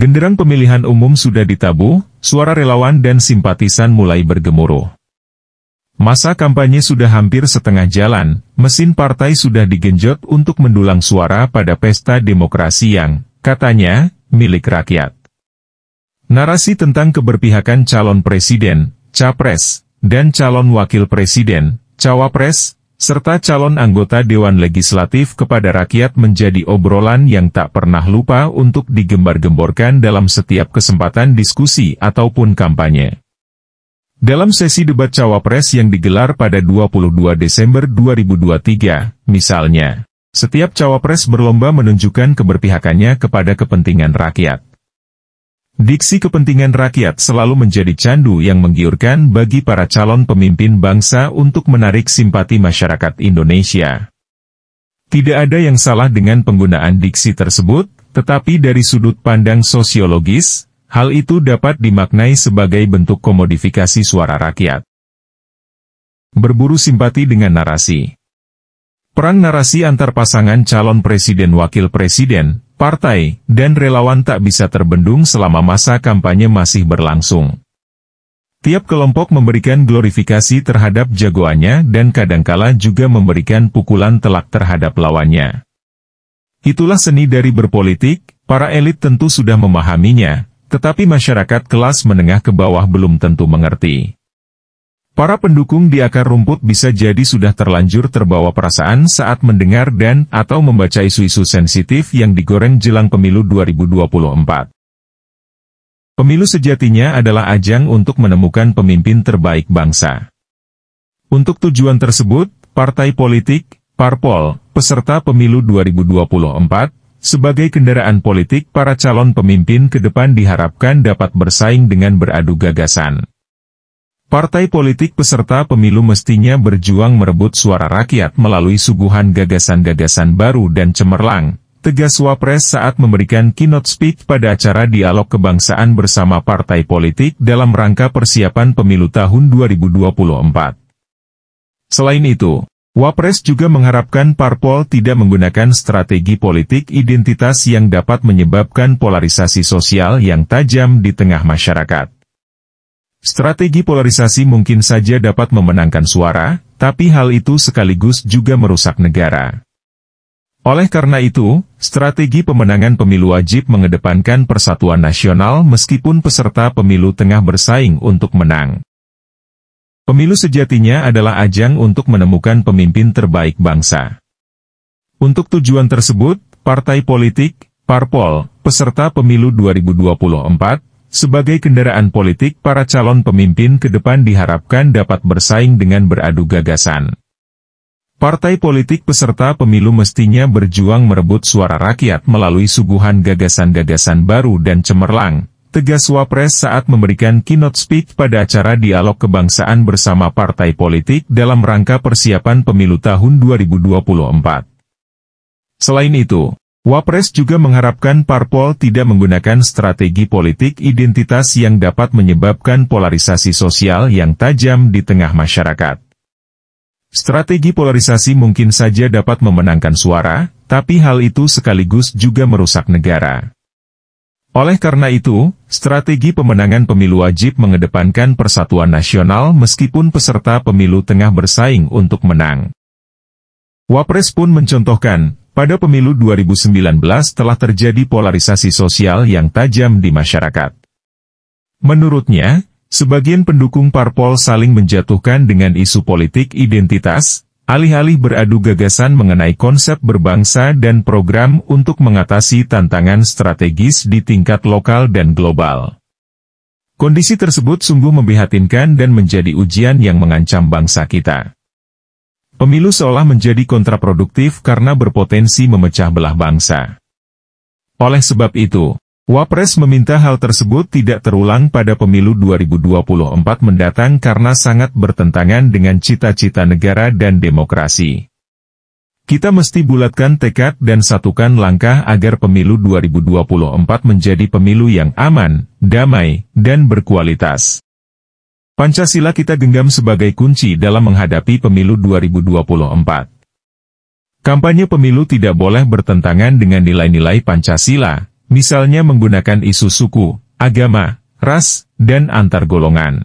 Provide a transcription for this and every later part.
Genderang pemilihan umum sudah ditabuh, suara relawan dan simpatisan mulai bergemuruh. Masa kampanye sudah hampir setengah jalan, mesin partai sudah digenjot untuk mendulang suara pada pesta demokrasi yang, katanya, milik rakyat. Narasi tentang keberpihakan calon presiden, capres, dan calon wakil presiden, cawapres, serta calon anggota Dewan Legislatif kepada rakyat menjadi obrolan yang tak pernah lupa untuk digembar-gemborkan dalam setiap kesempatan diskusi ataupun kampanye. Dalam sesi debat cawapres yang digelar pada 22 Desember 2023, misalnya, setiap cawapres berlomba menunjukkan keberpihakannya kepada kepentingan rakyat. Diksi kepentingan rakyat selalu menjadi candu yang menggiurkan bagi para calon pemimpin bangsa untuk menarik simpati masyarakat Indonesia. Tidak ada yang salah dengan penggunaan diksi tersebut, tetapi dari sudut pandang sosiologis, hal itu dapat dimaknai sebagai bentuk komodifikasi suara rakyat. Berburu simpati dengan narasi. Perang narasi antar pasangan calon presiden wakil presiden, partai, dan relawan tak bisa terbendung selama masa kampanye masih berlangsung. Tiap kelompok memberikan glorifikasi terhadap jagoannya dan kadangkala juga memberikan pukulan telak terhadap lawannya. Itulah seni dari berpolitik, para elit tentu sudah memahaminya, tetapi masyarakat kelas menengah ke bawah belum tentu mengerti. Para pendukung di akar rumput bisa jadi sudah terlanjur terbawa perasaan saat mendengar dan atau membaca isu-isu sensitif yang digoreng jelang pemilu 2024. Pemilu sejatinya adalah ajang untuk menemukan pemimpin terbaik bangsa. Untuk tujuan tersebut, partai politik, parpol, peserta pemilu 2024, sebagai kendaraan politik para calon pemimpin ke depan diharapkan dapat bersaing dengan beradu gagasan. Partai politik peserta pemilu mestinya berjuang merebut suara rakyat melalui suguhan gagasan-gagasan baru dan cemerlang, tegas Wapres saat memberikan keynote speech pada acara dialog kebangsaan bersama partai politik dalam rangka persiapan pemilu tahun 2024. Selain itu, Wapres juga mengharapkan parpol tidak menggunakan strategi politik identitas yang dapat menyebabkan polarisasi sosial yang tajam di tengah masyarakat. Strategi polarisasi mungkin saja dapat memenangkan suara, tapi hal itu sekaligus juga merusak negara. Oleh karena itu, strategi pemenangan pemilu wajib mengedepankan persatuan nasional meskipun peserta pemilu tengah bersaing untuk menang. Pemilu sejatinya adalah ajang untuk menemukan pemimpin terbaik bangsa. Untuk tujuan tersebut, partai politik, parpol, peserta pemilu 2024, sebagai kendaraan politik para calon pemimpin ke depan diharapkan dapat bersaing dengan beradu gagasan. Partai politik peserta pemilu mestinya berjuang merebut suara rakyat melalui suguhan gagasan-gagasan baru dan cemerlang, tegas Wapres saat memberikan keynote speech pada acara dialog kebangsaan bersama partai politik dalam rangka persiapan pemilu tahun 2024. Selain itu, Wapres juga mengharapkan parpol tidak menggunakan strategi politik identitas yang dapat menyebabkan polarisasi sosial yang tajam di tengah masyarakat. Strategi polarisasi mungkin saja dapat memenangkan suara, tapi hal itu sekaligus juga merusak negara. Oleh karena itu, strategi pemenangan pemilu wajib mengedepankan persatuan nasional meskipun peserta pemilu tengah bersaing untuk menang. Wapres pun mencontohkan, pada pemilu 2019 telah terjadi polarisasi sosial yang tajam di masyarakat. Menurutnya, sebagian pendukung parpol saling menjatuhkan dengan isu politik identitas, alih-alih beradu gagasan mengenai konsep berbangsa dan program untuk mengatasi tantangan strategis di tingkat lokal dan global. Kondisi tersebut sungguh memprihatinkan dan menjadi ujian yang mengancam bangsa kita. Pemilu seolah menjadi kontraproduktif karena berpotensi memecah belah bangsa. Oleh sebab itu, Wapres meminta hal tersebut tidak terulang pada pemilu 2024 mendatang karena sangat bertentangan dengan cita-cita negara dan demokrasi. Kita mesti bulatkan tekad dan satukan langkah agar pemilu 2024 menjadi pemilu yang aman, damai, dan berkualitas. Pancasila kita genggam sebagai kunci dalam menghadapi pemilu 2024. Kampanye pemilu tidak boleh bertentangan dengan nilai-nilai Pancasila, misalnya menggunakan isu suku, agama, ras, dan antar golongan.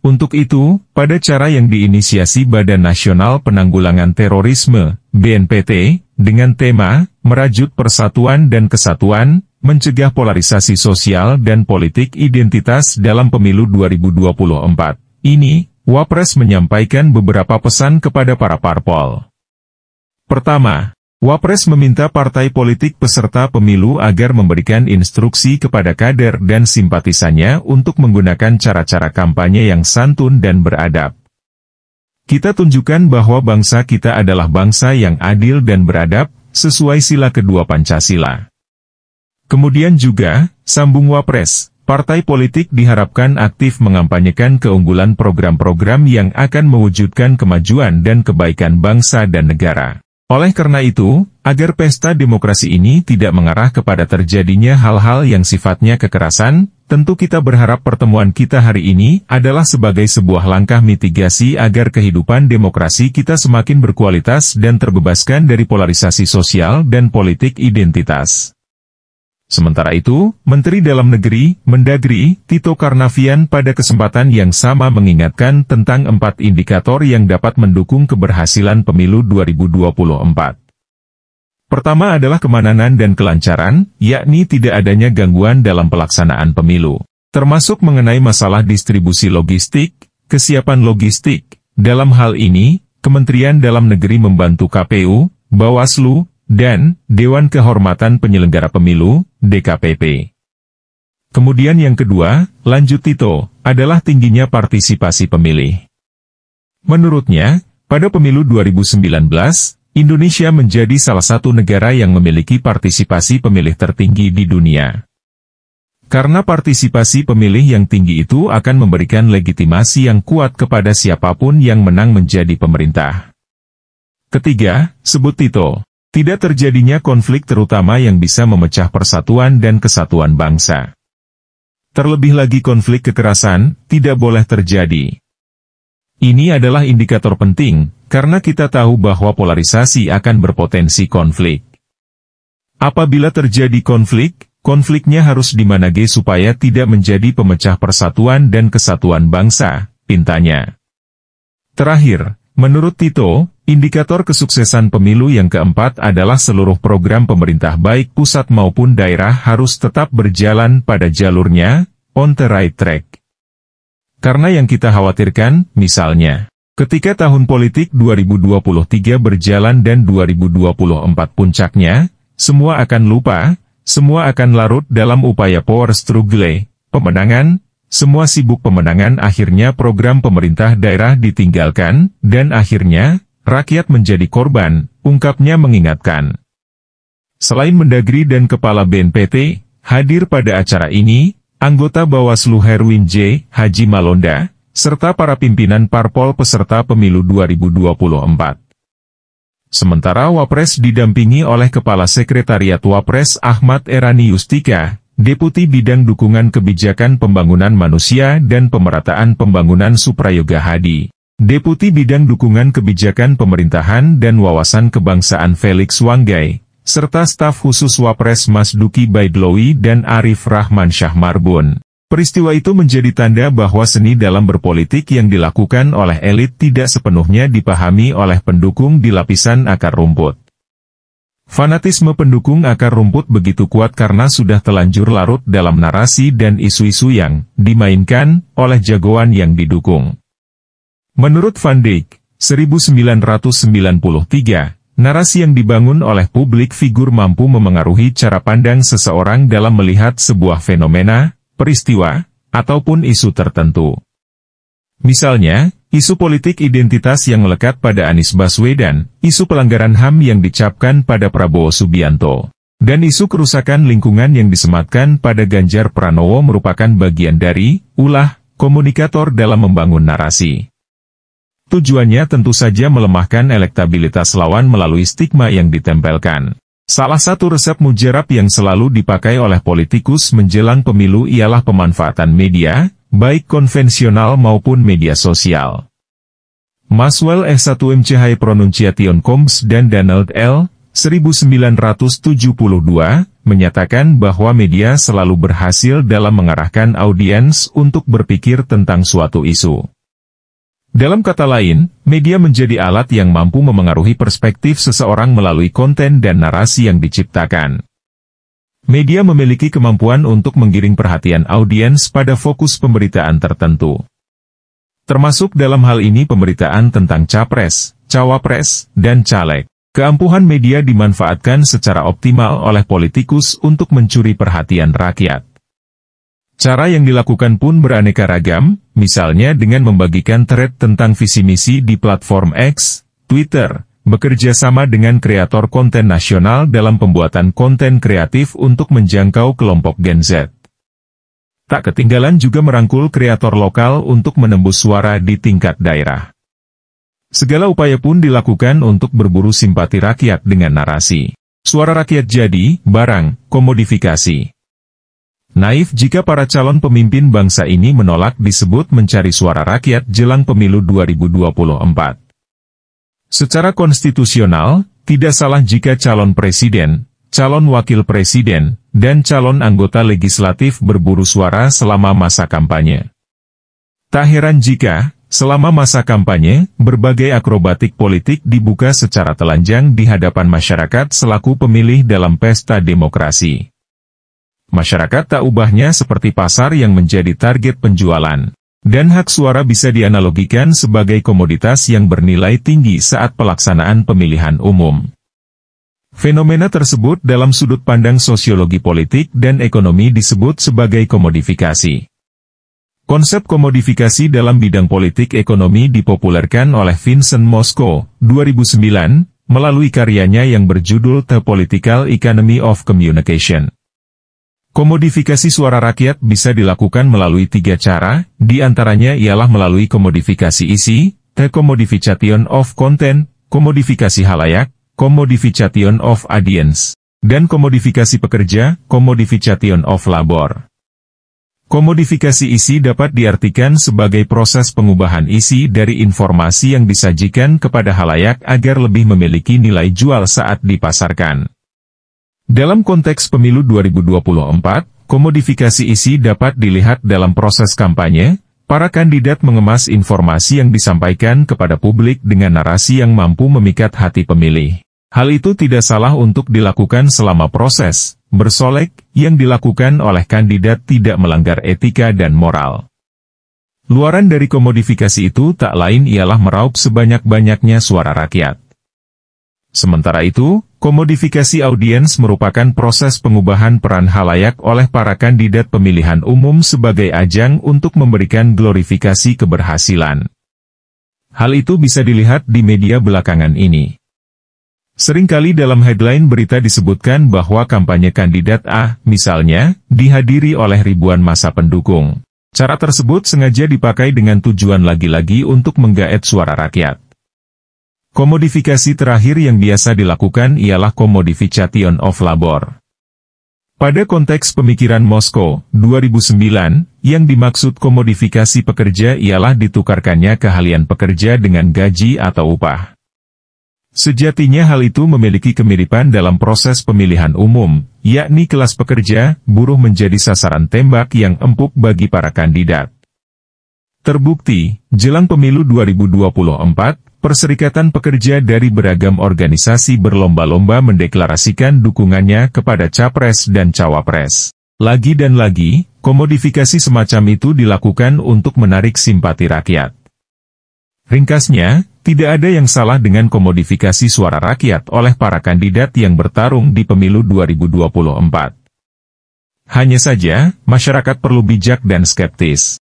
Untuk itu, pada cara yang diinisiasi Badan Nasional Penanggulangan Terorisme, BNPT, dengan tema, merajut persatuan dan kesatuan, mencegah polarisasi sosial dan politik identitas dalam pemilu 2024. Ini, Wapres menyampaikan beberapa pesan kepada para parpol. Pertama, Wapres meminta partai politik peserta pemilu agar memberikan instruksi kepada kader dan simpatisannya untuk menggunakan cara-cara kampanye yang santun dan beradab. Kita tunjukkan bahwa bangsa kita adalah bangsa yang adil dan beradab, sesuai sila kedua Pancasila. Kemudian juga, sambung Wapres, partai politik diharapkan aktif mengampanyekan keunggulan program-program yang akan mewujudkan kemajuan dan kebaikan bangsa dan negara. Oleh karena itu, agar pesta demokrasi ini tidak mengarah kepada terjadinya hal-hal yang sifatnya kekerasan, tentu kita berharap pertemuan kita hari ini adalah sebagai sebuah langkah mitigasi agar kehidupan demokrasi kita semakin berkualitas dan terbebaskan dari polarisasi sosial dan politik identitas. Sementara itu, Menteri Dalam Negeri, Mendagri, Tito Karnavian pada kesempatan yang sama mengingatkan tentang 4 indikator yang dapat mendukung keberhasilan pemilu 2024. Pertama adalah keamanan dan kelancaran, yakni tidak adanya gangguan dalam pelaksanaan pemilu, termasuk mengenai masalah distribusi logistik, kesiapan logistik. Dalam hal ini, Kementerian Dalam Negeri membantu KPU, Bawaslu, dan Dewan Kehormatan Penyelenggara Pemilu, DKPP. Kemudian yang kedua, lanjut Tito, adalah tingginya partisipasi pemilih. Menurutnya, pada pemilu 2019, Indonesia menjadi salah satu negara yang memiliki partisipasi pemilih tertinggi di dunia. Karena partisipasi pemilih yang tinggi itu akan memberikan legitimasi yang kuat kepada siapapun yang menang menjadi pemerintah. Ketiga, sebut Tito, tidak terjadinya konflik terutama yang bisa memecah persatuan dan kesatuan bangsa. Terlebih lagi konflik kekerasan, tidak boleh terjadi. Ini adalah indikator penting, karena kita tahu bahwa polarisasi akan berpotensi konflik. Apabila terjadi konflik, konfliknya harus dimanage supaya tidak menjadi pemecah persatuan dan kesatuan bangsa, pintanya. Terakhir, menurut Tito, indikator kesuksesan pemilu yang keempat adalah seluruh program pemerintah baik pusat maupun daerah harus tetap berjalan pada jalurnya, on the right track. Karena yang kita khawatirkan, misalnya, ketika tahun politik 2023 berjalan dan 2024 puncaknya, semua akan lupa, semua akan larut dalam upaya power struggle, pemenangan. Semua sibuk pemenangan, akhirnya program pemerintah daerah ditinggalkan, dan akhirnya, rakyat menjadi korban, ungkapnya mengingatkan. Selain Mendagri dan Kepala BNPT, hadir pada acara ini, anggota Bawaslu Herwin J. Haji Malonda, serta para pimpinan parpol peserta pemilu 2024. Sementara Wapres didampingi oleh Kepala Sekretariat Wapres Ahmad Erani Yustika, Deputi Bidang Dukungan Kebijakan Pembangunan Manusia dan Pemerataan Pembangunan Suprayoga Hadi, Deputi Bidang Dukungan Kebijakan Pemerintahan dan Wawasan Kebangsaan Felix Wanggai, serta staf khusus Wapres Mas Duki Baidlowi dan Arif Rahman Syah Marbun. Peristiwa itu menjadi tanda bahwa seni dalam berpolitik yang dilakukan oleh elit tidak sepenuhnya dipahami oleh pendukung di lapisan akar rumput. Fanatisme pendukung akar rumput begitu kuat karena sudah telanjur larut dalam narasi dan isu-isu yang dimainkan oleh jagoan yang didukung. Menurut Van Dijk, 1993, narasi yang dibangun oleh publik figur mampu memengaruhi cara pandang seseorang dalam melihat sebuah fenomena, peristiwa, ataupun isu tertentu. Misalnya, isu politik identitas yang melekat pada Anies Baswedan, isu pelanggaran HAM yang dicapkan pada Prabowo Subianto, dan isu kerusakan lingkungan yang disematkan pada Ganjar Pranowo merupakan bagian dari ulah komunikator dalam membangun narasi. Tujuannya tentu saja melemahkan elektabilitas lawan melalui stigma yang ditempelkan. Salah satu resep mujarab yang selalu dipakai oleh politikus menjelang pemilu ialah pemanfaatan media, baik konvensional maupun media sosial. Maxwell S1 MCH Pronunciation Combs dan Donald L. 1972, menyatakan bahwa media selalu berhasil dalam mengarahkan audiens untuk berpikir tentang suatu isu. Dalam kata lain, media menjadi alat yang mampu memengaruhi perspektif seseorang melalui konten dan narasi yang diciptakan. Media memiliki kemampuan untuk menggiring perhatian audiens pada fokus pemberitaan tertentu. Termasuk dalam hal ini pemberitaan tentang capres, cawapres, dan caleg. Keampuhan media dimanfaatkan secara optimal oleh politikus untuk mencuri perhatian rakyat. Cara yang dilakukan pun beraneka ragam, misalnya dengan membagikan thread tentang visi misi di platform X, Twitter, bekerja sama dengan kreator konten nasional dalam pembuatan konten kreatif untuk menjangkau kelompok Gen Z. Tak ketinggalan juga merangkul kreator lokal untuk menembus suara di tingkat daerah. Segala upaya pun dilakukan untuk berburu simpati rakyat dengan narasi. Suara rakyat jadi barang komodifikasi. Naif jika para calon pemimpin bangsa ini menolak disebut mencari suara rakyat jelang pemilu 2024. Secara konstitusional, tidak salah jika calon presiden, calon wakil presiden, dan calon anggota legislatif berburu suara selama masa kampanye. Tak heran jika, selama masa kampanye, berbagai akrobatik politik dibuka secara telanjang di hadapan masyarakat selaku pemilih dalam pesta demokrasi. Masyarakat tak ubahnya seperti pasar yang menjadi target penjualan, dan hak suara bisa dianalogikan sebagai komoditas yang bernilai tinggi saat pelaksanaan pemilihan umum. Fenomena tersebut dalam sudut pandang sosiologi politik dan ekonomi disebut sebagai komodifikasi. Konsep komodifikasi dalam bidang politik ekonomi dipopulerkan oleh Vincent Mosco, 2009, melalui karyanya yang berjudul The Political Economy of Communication. Komodifikasi suara rakyat bisa dilakukan melalui 3 cara, di antaranya ialah melalui komodifikasi isi, the commodification of content, komodifikasi halayak, commodification of audience, dan komodifikasi pekerja, commodification of labor. Komodifikasi isi dapat diartikan sebagai proses pengubahan isi dari informasi yang disajikan kepada halayak agar lebih memiliki nilai jual saat dipasarkan. Dalam konteks pemilu 2024, komodifikasi isi dapat dilihat dalam proses kampanye. Para kandidat mengemas informasi yang disampaikan kepada publik dengan narasi yang mampu memikat hati pemilih. Hal itu tidak salah untuk dilakukan selama proses bersolek yang dilakukan oleh kandidat tidak melanggar etika dan moral. Luaran dari komodifikasi itu tak lain ialah meraup sebanyak-banyaknya suara rakyat. Sementara itu, komodifikasi audiens merupakan proses pengubahan peran halayak oleh para kandidat pemilihan umum sebagai ajang untuk memberikan glorifikasi keberhasilan. Hal itu bisa dilihat di media belakangan ini. Seringkali dalam headline berita disebutkan bahwa kampanye kandidat A, misalnya, dihadiri oleh ribuan massa pendukung. Cara tersebut sengaja dipakai dengan tujuan lagi-lagi untuk menggaet suara rakyat. Komodifikasi terakhir yang biasa dilakukan ialah commodification of labor. Pada konteks pemikiran Mosco, 2009, yang dimaksud komodifikasi pekerja ialah ditukarkannya keahlian pekerja dengan gaji atau upah. Sejatinya hal itu memiliki kemiripan dalam proses pemilihan umum, yakni kelas pekerja, buruh menjadi sasaran tembak yang empuk bagi para kandidat. Terbukti, jelang pemilu 2024, Perserikatan Pekerja dari beragam organisasi berlomba-lomba mendeklarasikan dukungannya kepada capres dan cawapres. Lagi dan lagi, komodifikasi semacam itu dilakukan untuk menarik simpati rakyat. Ringkasnya, tidak ada yang salah dengan komodifikasi suara rakyat oleh para kandidat yang bertarung di pemilu 2024. Hanya saja, masyarakat perlu bijak dan skeptis.